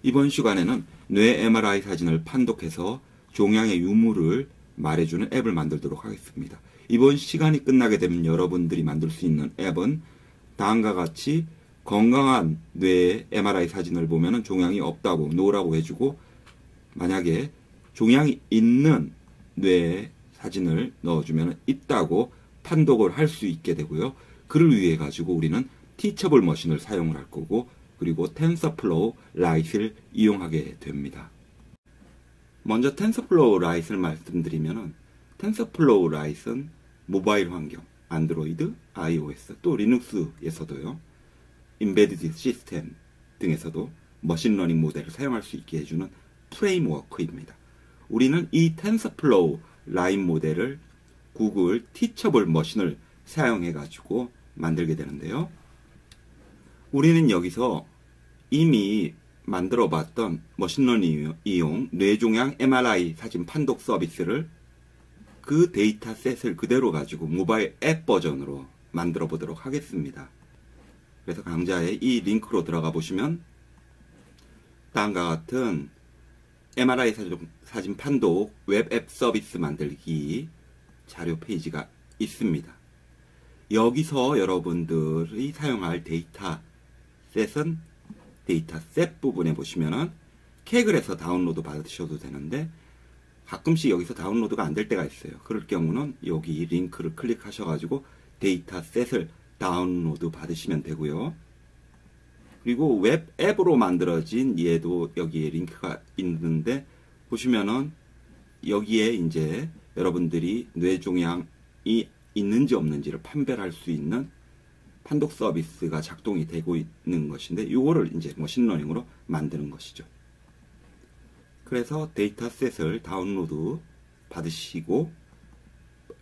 이번 시간에는 뇌 MRI 사진을 판독해서 종양의 유무를 말해주는 앱을 만들도록 하겠습니다. 이번 시간이 끝나게 되면 여러분들이 만들 수 있는 앱은 다음과 같이 건강한 뇌의 MRI 사진을 보면 종양이 없다고 노라고 해주고, 만약에 종양이 있는 뇌의 사진을 넣어주면 있다고 판독을 할 수 있게 되고요. 그를 위해 가지고 우리는 티처블 머신을 사용을 할 거고, 그리고 텐서플로우 라이트를 이용하게 됩니다. 먼저 텐서플로우 라이트를 말씀드리면은, 텐서플로우 라이트는 모바일 환경, 안드로이드, iOS, 또 리눅스에서도요, 인베디드 시스템 등에서도 머신러닝 모델을 사용할 수 있게 해주는 프레임워크입니다. 우리는 이 텐서플로우 라인 모델을 구글 티처블 머신을 사용해 가지고 만들게 되는데요. 우리는 여기서 이미 만들어 봤던 머신러닝 이용 뇌종양 MRI 사진 판독 서비스를 그 데이터셋을 그대로 가지고 모바일 앱 버전으로 만들어 보도록 하겠습니다. 그래서 강좌에 이 링크로 들어가 보시면 다음과 같은 MRI 사진 판독 웹 앱 서비스 만들기 자료 페이지가 있습니다. 여기서 여러분들이 사용할 데이터셋은 데이터셋 부분에 보시면은 캡을 해서 다운로드 받으셔도 되는데, 가끔씩 여기서 다운로드가 안 될 때가 있어요. 그럴 경우는 여기 링크를 클릭하셔가지고 데이터셋을 다운로드 받으시면 되고요. 그리고 웹 앱으로 만들어진 얘도 여기에 링크가 있는데, 보시면은 여기에 이제 여러분들이 뇌종양이 있는지 없는지를 판별할 수 있는 판독 서비스가 작동이 되고 있는 것인데, 이거를 이제 머신러닝으로 만드는 것이죠. 그래서 데이터셋을 다운로드 받으시고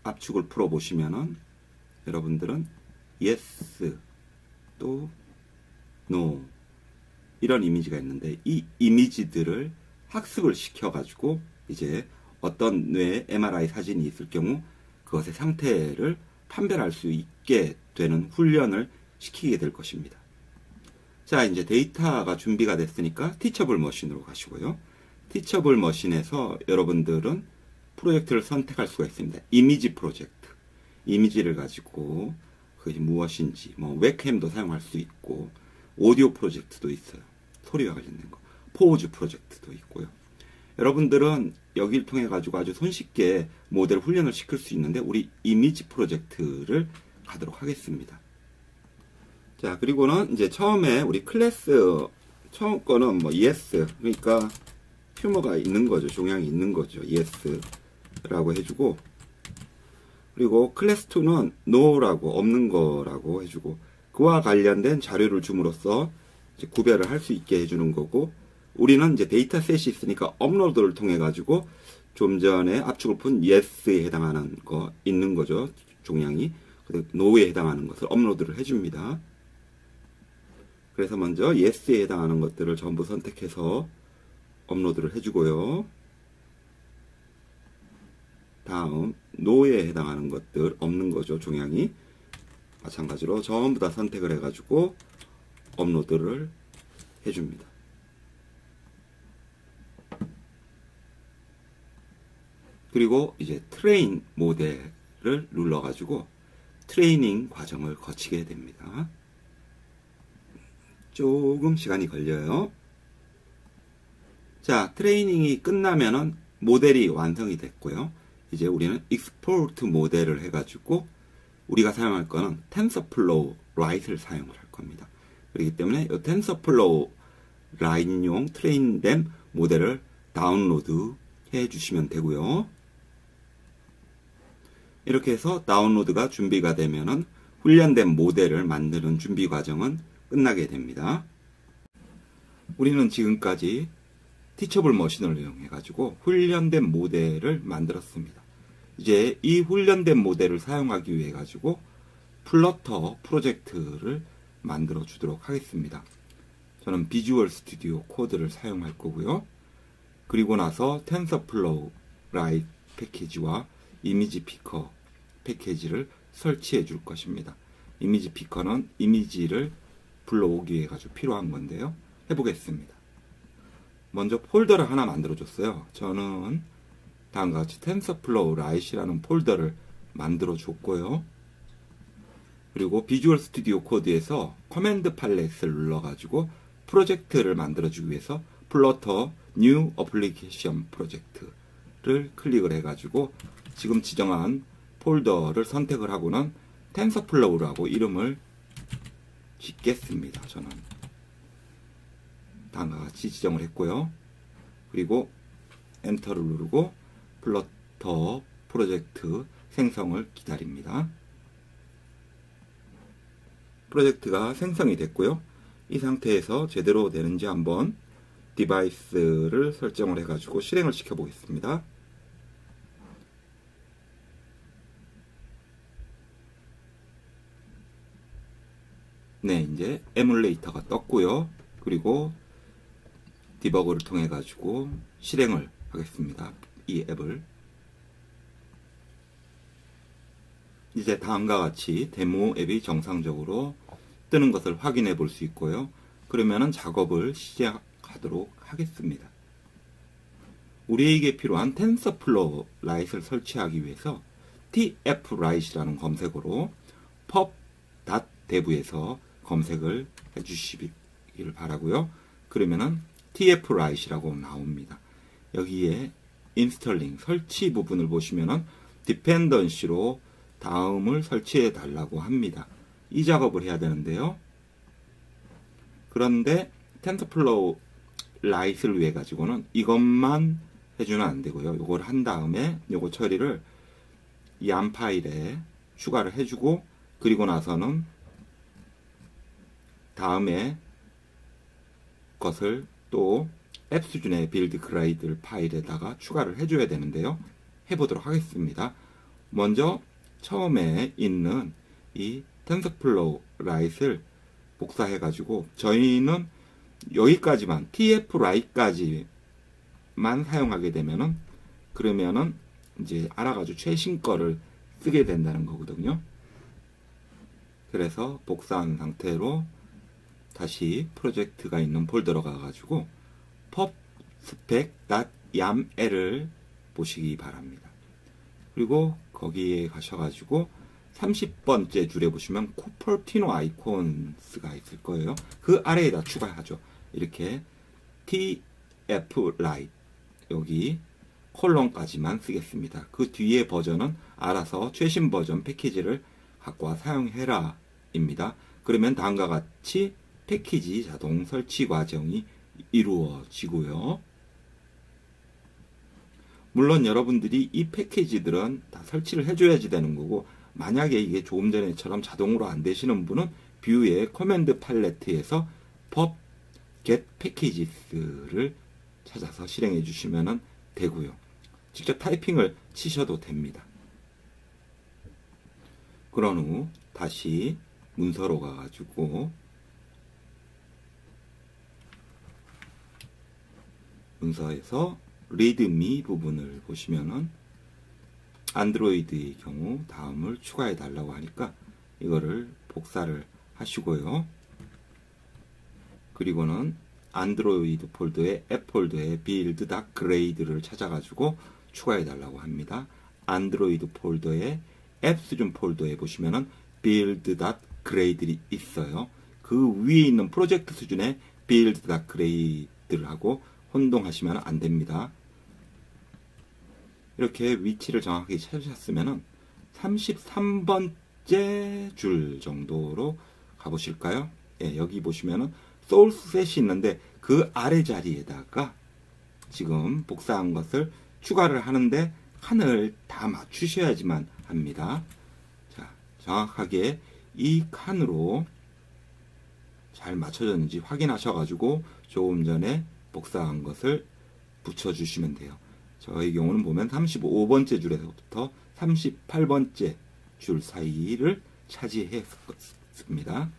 압축을 풀어 보시면은 여러분들은 yes 또 no 이런 이미지가 있는데, 이 이미지들을 학습을 시켜 가지고 이제 어떤 뇌 MRI 사진이 있을 경우 그것의 상태를 판별할 수 있게 되는 훈련을 시키게 될 것입니다. 자, 이제 데이터가 준비가 됐으니까 티처블 머신으로 가시고요. 티처블 머신에서 여러분들은 프로젝트를 선택할 수가 있습니다. 이미지 프로젝트. 이미지를 가지고 그것이 무엇인지, 뭐 웹캠도 사용할 수 있고, 오디오 프로젝트도 있어요. 소리와 관련된 거. 포즈 프로젝트도 있고요. 여러분들은 여기를 통해 가지고 아주 손쉽게 모델 훈련을 시킬 수 있는데, 우리 이미지 프로젝트를 가도록 하겠습니다. 자, 그리고는 이제 처음에 우리 클래스 처음 거는 뭐 yes, 그러니까 튜머가 있는 거죠. 종양이 있는 거죠. yes라고 해주고, 그리고 클래스 2는 no라고, 없는 거라고 해주고, 그와 관련된 자료를 줌으로써 이제 구별을 할 수 있게 해주는 거고, 우리는 이제 데이터셋이 있으니까 업로드를 통해 가지고 좀 전에 압축을 푼 yes에 해당하는 거 있는 거죠. 종양이. no에 해당하는 것을 업로드를 해줍니다. 그래서 먼저 yes에 해당하는 것들을 전부 선택해서 업로드를 해주고요. 다음 no에 해당하는 것들, 없는 거죠. 종양이. 마찬가지로 전부 다 선택을 해가지고 업로드를 해줍니다. 그리고 이제 트레인 모델을 눌러가지고 트레이닝 과정을 거치게 됩니다. 조금 시간이 걸려요. 자, 트레이닝이 끝나면은 모델이 완성이 됐고요. 이제 우리는 익스포트 모델을 해가지고 우리가 사용할 거는 텐서플로우 라이트를 사용을 할 겁니다. 그렇기 때문에 이 텐서플로우 라인용 트레인된 모델을 다운로드 해 주시면 되고요. 이렇게 해서 다운로드가 준비가 되면은 훈련된 모델을 만드는 준비 과정은 끝나게 됩니다. 우리는 지금까지 티처블 머신을 이용해 가지고 훈련된 모델을 만들었습니다. 이제 이 훈련된 모델을 사용하기 위해 가지고 플러터 프로젝트를 만들어 주도록 하겠습니다. 저는 비주얼 스튜디오 코드를 사용할 거고요. 그리고 나서 텐서플로우 라이트 패키지와 이미지 피커 패키지를 설치해 줄 것입니다. 이미지 피커는 이미지를 불러오기 위해 가지고 필요한 건데요. 해보겠습니다. 먼저 폴더를 하나 만들어줬어요. 저는 다음과 같이 텐서플로우 라이트라는 폴더를 만들어줬고요. 그리고 비주얼 스튜디오 코드에서 커맨드 팔렛을 눌러가지고 프로젝트를 만들어주기 위해서 플러터 뉴 어플리케이션 프로젝트를 클릭을 해가지고 지금 지정한 폴더를 선택을 하고는 텐서플로우라고 이름을 짓겠습니다. 저는 다음과 같이 지정을 했고요. 그리고 엔터를 누르고 플러터 프로젝트 생성을 기다립니다. 프로젝트가 생성이 됐고요. 이 상태에서 제대로 되는지 한번 디바이스를 설정을 해가지고 실행을 시켜 보겠습니다. 네, 이제 에뮬레이터가 떴고요. 그리고 디버그를 통해 가지고 실행을 하겠습니다. 이 앱을. 이제 다음과 같이 데모 앱이 정상적으로 뜨는 것을 확인해 볼 수 있고요. 그러면은 작업을 시작하도록 하겠습니다. 우리에게 필요한 텐서플로우 라이트를 설치하기 위해서 tflight이라는 검색어로 pub.dev에서 검색을 해주시길 바라고요. 그러면은 tflight이라고 나옵니다. 여기에 인스톨링 설치 부분을 보시면은 디펜던시로 다음을 설치해 달라고 합니다. 이 작업을 해야 되는데요. 그런데 텐서플로우 라이트를 위해 가지고는 이것만 해주면 안 되고요. 이걸 한 다음에 요거 처리를 얌 파일에 추가를 해주고 그리고 나서는 다음에 것을 또 앱 수준의 빌드 그라이드 파일에다가 추가를 해줘야 되는데요. 해보도록 하겠습니다. 먼저 처음에 있는 이 텐서플로우 라이트를 복사해 가지고 저희는 여기까지만 tflight까지만 사용하게 되면은 그러면은 이제 알아가지고 최신 거를 쓰게 된다는 거거든요. 그래서 복사한 상태로 다시 프로젝트가 있는 폴더로 가가지고 pubspec.yaml을 보시기 바랍니다. 그리고 거기에 가셔가지고 30번째 줄에 보시면 쿠퍼티노 아이콘스가 있을 거예요. 그 아래에다 추가하죠. 이렇게 tflite 여기 콜론까지만 쓰겠습니다. 그 뒤에 버전은 알아서 최신 버전 패키지를 갖고 와 사용해라 입니다. 그러면 다음과 같이 패키지 자동 설치 과정이 이루어지고요. 물론 여러분들이 이 패키지들은 다 설치를 해줘야지 되는 거고 만약에 이게 조금 전에처럼 자동으로 안 되시는 분은 뷰의 커맨드 팔레트에서 pub get packages를 찾아서 실행해 주시면 되고요. 직접 타이핑을 치셔도 됩니다. 그런 후 다시 문서로 가가지고 문서에서 리드미 부분을 보시면은 안드로이드의 경우 다음을 추가해 달라고 하니까 이거를 복사를 하시고요. 그리고는 안드로이드 폴더의 앱 폴더의 build.grade를 찾아가지고 추가해 달라고 합니다. 안드로이드 폴더의 앱 수준 폴더에 보시면은 build.grade이 있어요. 그 위에 있는 프로젝트 수준의 build.grade를 하고 혼동하시면 안 됩니다. 이렇게 위치를 정확하게 찾으셨으면 33번째 줄 정도로 가보실까요? 예, 여기 보시면은 소울셋이 있는데 그 아래 자리에다가 지금 복사한 것을 추가를 하는데 칸을 다 맞추셔야지만 합니다. 자, 정확하게 이 칸으로 잘 맞춰졌는지 확인하셔가지고 조금 전에 복사한 것을 붙여주시면 돼요. 저의 경우는 보면 35번째 줄에서부터 38번째 줄 사이를 차지했습니다.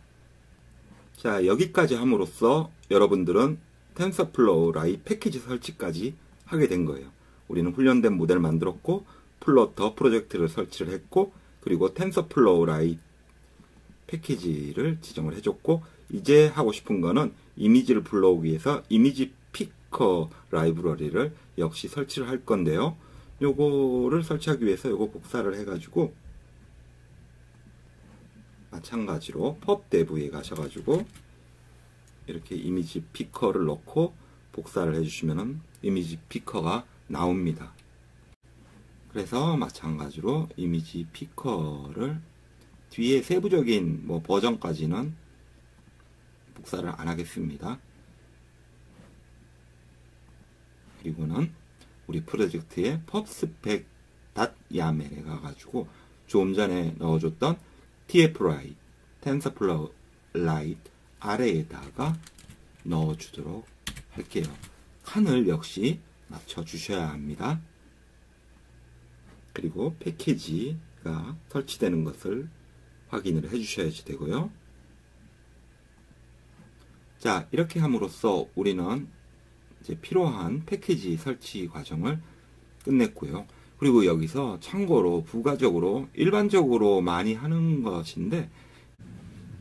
자, 여기까지 함으로써 여러분들은 텐서플로우 라이트 패키지 설치까지 하게 된 거예요. 우리는 훈련된 모델을 만들었고 플러터 프로젝트를 설치를 했고 그리고 텐서플로우 라이트 패키지를 지정을 해줬고 이제 하고 싶은 거는 이미지를 불러오기 위해서 이미지 픽 피커 라이브러리를 역시 설치를 할 건데요. 요거를 설치하기 위해서 요거 복사를 해가지고 마찬가지로 펍 데브에 가셔가지고 이렇게 이미지 피커를 넣고 복사를 해주시면은 이미지 피커가 나옵니다. 그래서 마찬가지로 이미지 피커를 뒤에 세부적인 뭐 버전까지는 복사를 안 하겠습니다. 그리고는 우리 프로젝트의 pubspec.yamel에 가가지고 좀 전에 넣어줬던 tflite, tensorflow lite 아래에다가 넣어주도록 할게요. 칸을 역시 맞춰주셔야 합니다. 그리고 패키지가 설치되는 것을 확인을 해주셔야지 되고요. 자, 이렇게 함으로써 우리는 이제 필요한 패키지 설치 과정을 끝냈고요. 그리고 여기서 참고로 부가적으로 일반적으로 많이 하는 것인데,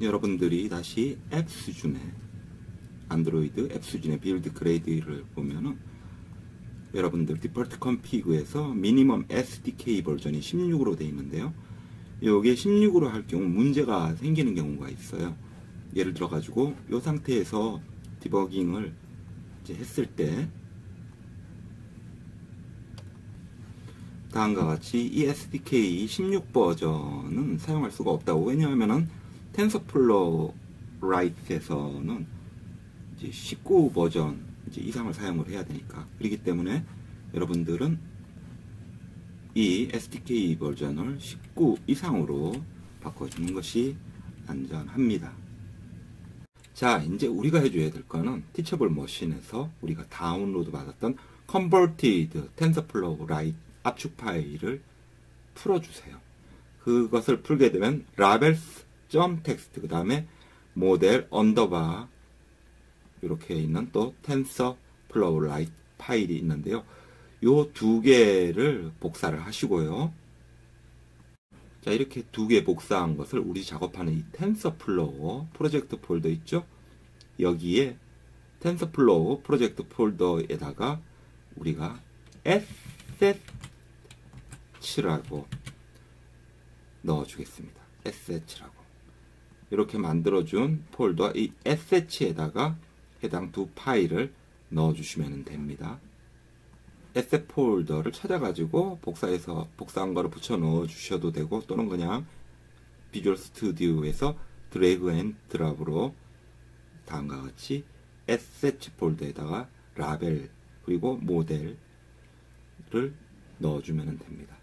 여러분들이 다시 앱 수준의 안드로이드 앱 수준의 빌드 그레이드를 보면은 여러분들 디폴트 컴피그에서 미니멈 SDK 버전이 16으로 되어 있는데요. 요게 16으로 할 경우 문제가 생기는 경우가 있어요. 예를 들어 가지고 이 상태에서 디버깅을 이제 했을 때 다음과 같이 이 SDK 16 버전은 사용할 수가 없다고. 왜냐하면은 텐서플로우 라이트에서는 이제 19 버전 이제 이상을 사용을 해야 되니까. 그렇기 때문에 여러분들은 이 SDK 버전을 19 이상으로 바꿔주는 것이 안전합니다. 자, 이제 우리가 해줘야 될 거는 티처블 머신에서 우리가 다운로드 받았던 Converted TensorFlow Lite 압축 파일을 풀어주세요. 그것을 풀게 되면 labels.txt 그 다음에 모델 언더바 이렇게 있는 또 TensorFlow Lite 파일이 있는데요. 요 두 개를 복사를 하시고요. 자, 이렇게 두 개 복사한 것을 우리 작업하는 이 텐서플로우 프로젝트 폴더 있죠? 여기에 텐서플로우 프로젝트 폴더에다가 우리가 assets라고 넣어주겠습니다. assets라고. 이렇게 만들어준 폴더 이 assets에다가 해당 두 파일을 넣어주시면 됩니다. 에셋 폴더를 찾아가지고 복사한 거를 붙여 넣어 주셔도 되고, 또는 그냥 비주얼 스튜디오에서 드래그 앤 드랍으로 다음과 같이 에셋 폴더에다가 라벨 그리고 모델을 넣어주면 됩니다.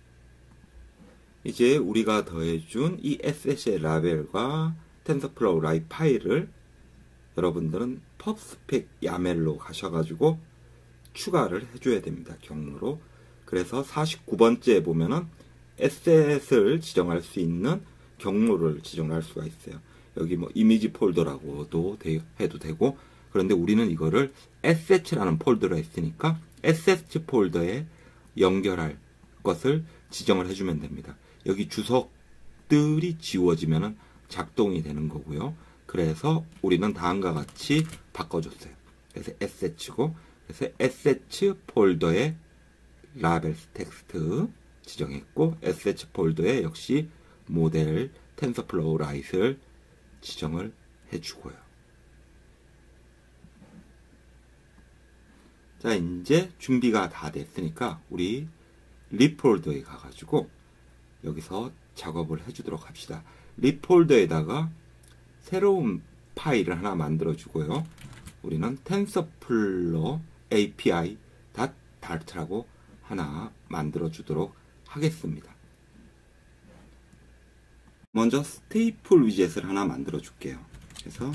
이제 우리가 더해준 이 에셋의 라벨과 텐서플로우 라이트 파일을 여러분들은 pubspec yamel로 가셔가지고 추가를 해줘야 됩니다. 경로로. 그래서 49번째에 보면은 에셋을 지정할 수 있는 경로를 지정할 수가 있어요. 여기 뭐 이미지 폴더라고도 해도 되고, 그런데 우리는 이거를 assets라는 폴더로 했으니까 assets 폴더에 연결할 것을 지정을 해주면 됩니다. 여기 주석들이 지워지면은 작동이 되는 거고요. 그래서 우리는 다음과 같이 바꿔줬어요. 그래서 assets고, 그래서 assets 폴더에 labels 텍스트 지정했고, assets 폴더에 역시 모델 텐서플로우 라이트를 지정을 해주고요. 자, 이제 준비가 다 됐으니까 우리 립 폴더에 가가지고 여기서 작업을 해주도록 합시다. 립 폴더에다가 새로운 파일을 하나 만들어 주고요. 우리는 TensorFlow API.dart라고 하나 만들어 주도록 하겠습니다. 먼저 스테이플 위젯을 하나 만들어 줄게요. 그래서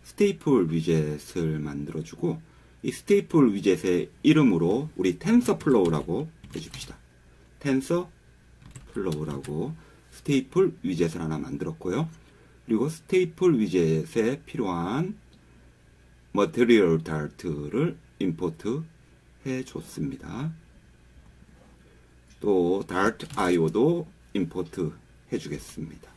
스테이플 위젯을 만들어 주고, 이 스테이플 위젯의 이름으로 우리 TensorFlow라고 해줍시다. TensorFlow라고 스테이플 위젯을 하나 만들었고요. 그리고 스테이플 위젯에 필요한 Material Dart를 임포트 해줬습니다. 또 Dart.io도 임포트 해주겠습니다.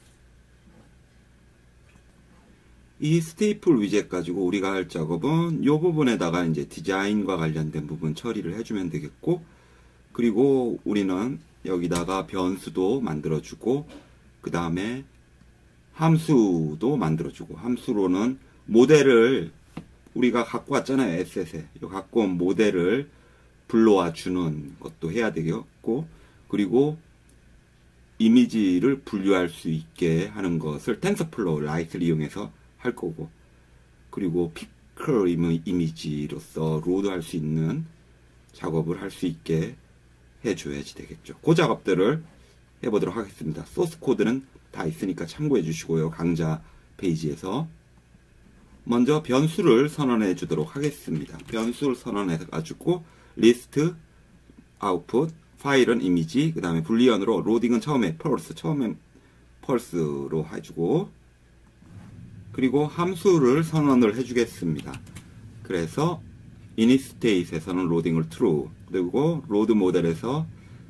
이 스테이플 위젯 가지고 우리가 할 작업은 이 부분에다가 이제 디자인과 관련된 부분 처리를 해주면 되겠고, 그리고 우리는 여기다가 변수도 만들어주고, 그 다음에 함수도 만들어주고, 함수로는 모델을 우리가 갖고 왔잖아요. 에셋에. 갖고 온 모델을 불러와 주는 것도 해야 되겠고, 그리고 이미지를 분류할 수 있게 하는 것을 텐서플로우 라이트를 이용해서 할 거고, 그리고 피클 이미지로서 로드할 수 있는 작업을 할 수 있게 해줘야지 되겠죠. 그 작업들을 해보도록 하겠습니다. 소스 코드는 다 있으니까 참고해 주시고요. 강좌 페이지에서 먼저 변수를 선언해 주도록 하겠습니다. 변수를 선언해 가지고 리스트 아웃풋 파일은 이미지, 그 다음에 불리언으로 로딩은 처음에 펄스로 해주고, 그리고 함수를 선언을 해주겠습니다. 그래서 initstate에서는 로딩을 true, 그리고 로드 모델에서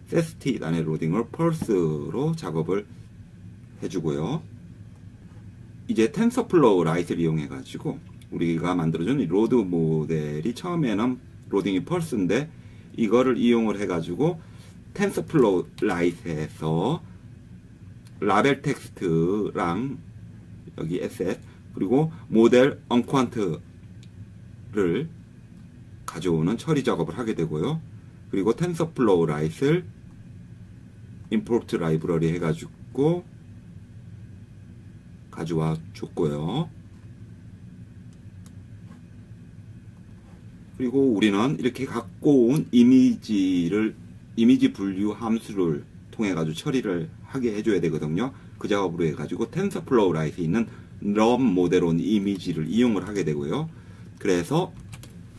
setState 안에 로딩을 펄스로 작업을 해주고요. 이제 텐서플로우 라이트를 이용해 가지고 우리가 만들어준 로드 모델이 처음에는 로딩이 펄스인데, 이거를 이용을 해 가지고 텐서플로우 라이트에서 라벨 텍스트랑 여기 에셋, 그리고 모델 언퀀트를 가져오는 처리 작업을 하게 되고요. 그리고 텐서플로우 라이트를 임포트 라이브러리 해가지고 가져와 줬고요. 그리고 우리는 이렇게 갖고 온 이미지 분류 함수를 통해 가지고 처리를 하게 해줘야 되거든요. 그 작업으로 해가지고 텐서플로우 라이트에 있는 럼 모델온 이미지를 이용을 하게 되고요. 그래서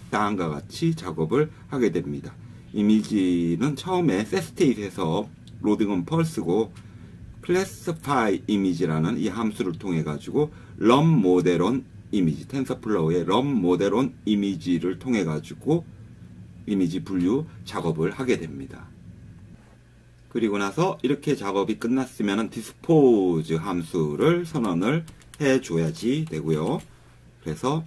다음과 같이 작업을 하게 됩니다. 이미지는 처음에 setState에서 로딩은 펄스고, classify 이미지라는 이 함수를 통해 가지고 럼 모델온 이미지, 텐서플로우의 럼 모델온 이미지를 통해 가지고 이미지 분류 작업을 하게 됩니다. 그리고 나서 이렇게 작업이 끝났으면 디스포즈 함수를 선언을 해줘야지 되고요. 그래서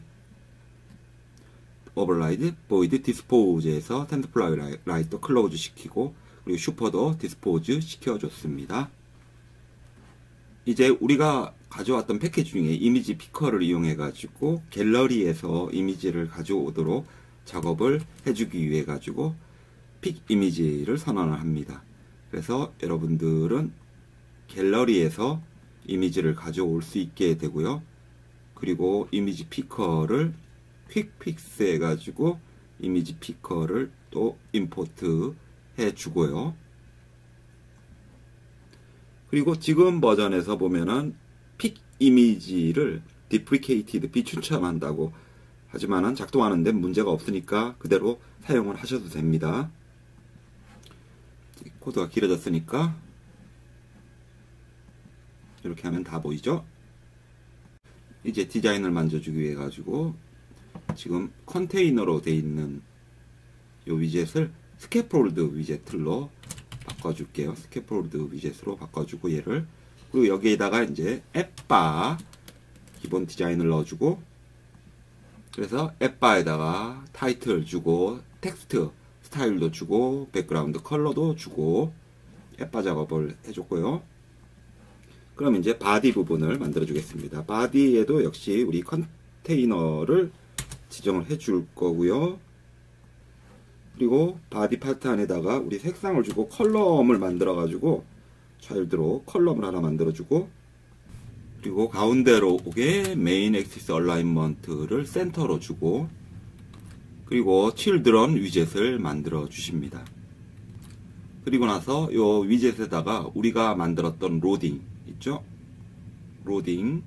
override void dispose에서 텐서플로우 라이트 클로즈 시키고, 그리고 슈퍼도 디스포즈 시켜줬습니다. 이제 우리가 가져왔던 패키지 중에 이미지 피커를 이용해 가지고 갤러리에서 이미지를 가져오도록 작업을 해주기 위해 가지고 픽 이미지를 선언을 합니다. 그래서 여러분들은 갤러리에서 이미지를 가져올 수 있게 되고요. 그리고 이미지 피커를 퀵픽스 해가지고 이미지 피커를 또 임포트 해주고요. 그리고 지금 버전에서 보면은 픽 이미지를 deprecated 비추천한다고 하지만은 작동하는데 문제가 없으니까 그대로 사용을 하셔도 됩니다. 코드가 길어졌으니까 이렇게 하면 다 보이죠? 이제 디자인을 만져주기 위해 가지고 지금 컨테이너로 되어 있는 이 위젯을 스캐폴드 위젯로 바꿔줄게요. 스캐폴드 위젯으로 바꿔주고 얘를, 그리고 여기에다가 이제 앱바 기본 디자인을 넣어주고, 그래서 앱바에다가 타이틀 주고 텍스트 스타일도 주고 백그라운드 컬러도 주고 앱바 작업을 해줬고요. 그럼 이제 바디 부분을 만들어 주겠습니다. 바디에도 역시 우리 컨테이너를 지정을 해줄 거고요. 그리고 바디 파트 안에다가 우리 색상을 주고 컬럼을 만들어 가지고 차일드로 컬럼을 하나 만들어 주고, 그리고 가운데로 오게 메인 엑시스 얼라인먼트를 센터로 주고, 그리고 칠드런 위젯을 만들어 주십니다. 그리고 나서 요 위젯에다가 우리가 만들었던 로딩 있죠? 로딩이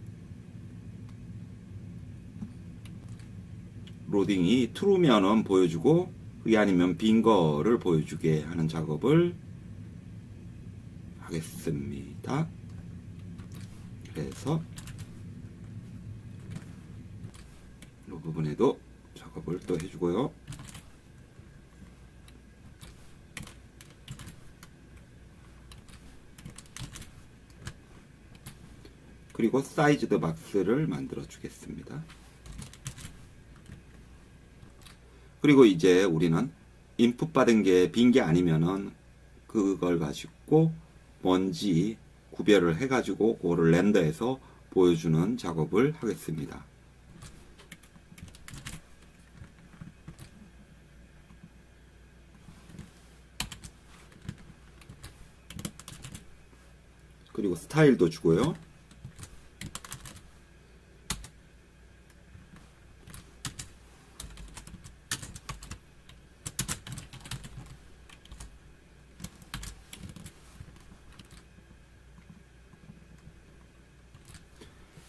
true면은 보여주고, 그게 아니면 빈 거를 보여주게 하는 작업을 하겠습니다. 그래서 이 부분에도 작업을 또 해주고요. 그리고 사이즈드 박스를 만들어 주겠습니다. 그리고 이제 우리는 인풋 받은 게 빈 게 아니면은 그걸 가지고 뭔지 구별을 해가지고 그거를 렌더해서 보여주는 작업을 하겠습니다. 그리고 스타일도 주고요.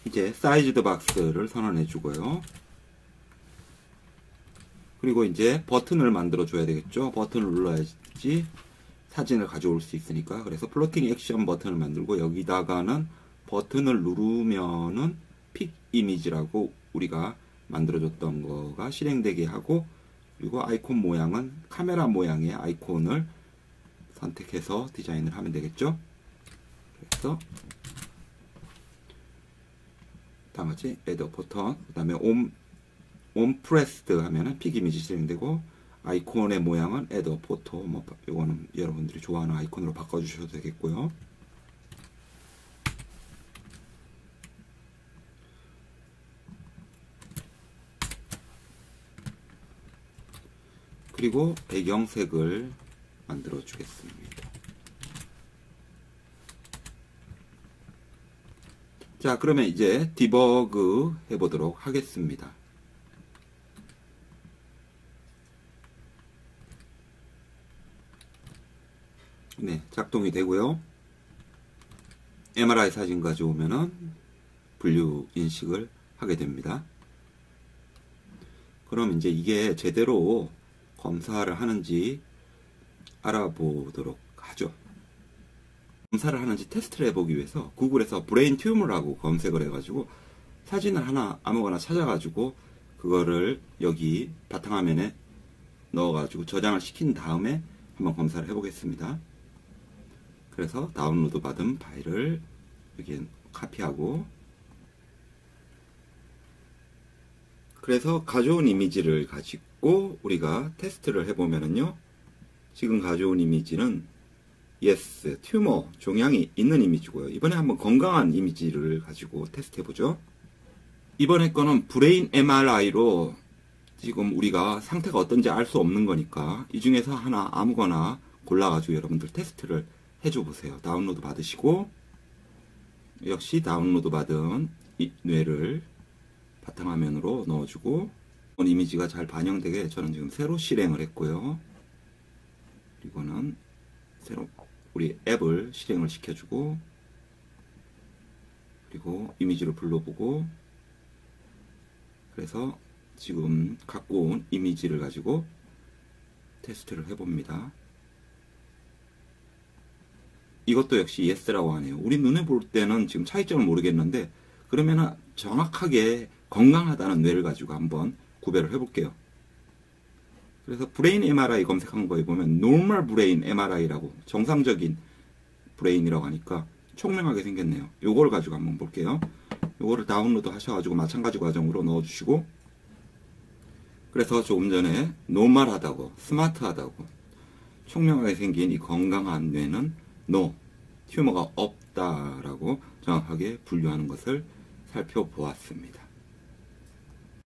이제 사이즈드 박스를 선언해 주고요. 그리고 이제 버튼을 만들어 줘야 되겠죠. 버튼을 눌러야지 사진을 가져올 수 있으니까. 그래서 플로팅 액션 버튼을 만들고 여기다가는 버튼을 누르면은 픽 이미지라고 우리가 만들어줬던 거가 실행되게 하고, 그리고 아이콘 모양은 카메라 모양의 아이콘을 선택해서 디자인을 하면 되겠죠. 그래서 다음같이 애드 버튼, 그 다음에 온 프레스드 하면은 픽 이미지 실행되고, 아이콘의 모양은 애드 포토, 뭐 이거는 여러분들이 좋아하는 아이콘으로 바꿔주셔도 되겠고요. 그리고 배경색을 만들어 주겠습니다. 자, 그러면 이제 디버그 해보도록 하겠습니다. 네, 작동이 되고요. MRI 사진 가져오면은 분류 인식을 하게 됩니다. 그럼 이제 이게 제대로 검사를 하는지 알아보도록 하죠. 검사를 하는지 테스트를 해보기 위해서 구글에서 브레인 튜머라고 검색을 해가지고 사진을 하나 아무거나 찾아가지고 그거를 여기 바탕화면에 넣어가지고 저장을 시킨 다음에 한번 검사를 해보겠습니다. 그래서 다운로드 받은 파일을 여기 카피하고, 그래서 가져온 이미지를 가지고 우리가 테스트를 해보면은요, 지금 가져온 이미지는 yes, 튜머, 종양이 있는 이미지고요. 이번에 한번 건강한 이미지를 가지고 테스트 해보죠. 이번에 거는 브레인 MRI로 지금 우리가 상태가 어떤지 알 수 없는 거니까 이 중에서 하나 아무거나 골라가지고 여러분들 테스트를 해줘 보세요. 다운로드 받으시고, 역시 다운로드 받은 이 뇌를 바탕화면으로 넣어주고, 이미지가 잘 반영되게 저는 지금 새로 실행을 했고요. 그리고는 새로 우리 앱을 실행을 시켜주고, 그리고 이미지를 불러보고, 그래서 지금 갖고 온 이미지를 가지고 테스트를 해봅니다. 이것도 역시 yes라고 하네요. 우리 눈에 볼 때는 지금 차이점을 모르겠는데, 그러면은 정확하게 건강하다는 뇌를 가지고 한번 구별을 해볼게요. 그래서 브레인 MRI 검색한 거에 보면 normal brain MRI라고, 정상적인 브레인이라고 하니까 총명하게 생겼네요. 요걸 가지고 한번 볼게요. 요거를 다운로드 하셔가지고 마찬가지 과정으로 넣어주시고, 그래서 조금 전에 노멀하다고, 스마트하다고, 총명하게 생긴 이 건강한 뇌는 no, 튜머가 없다라고 정확하게 분류하는 것을 살펴보았습니다.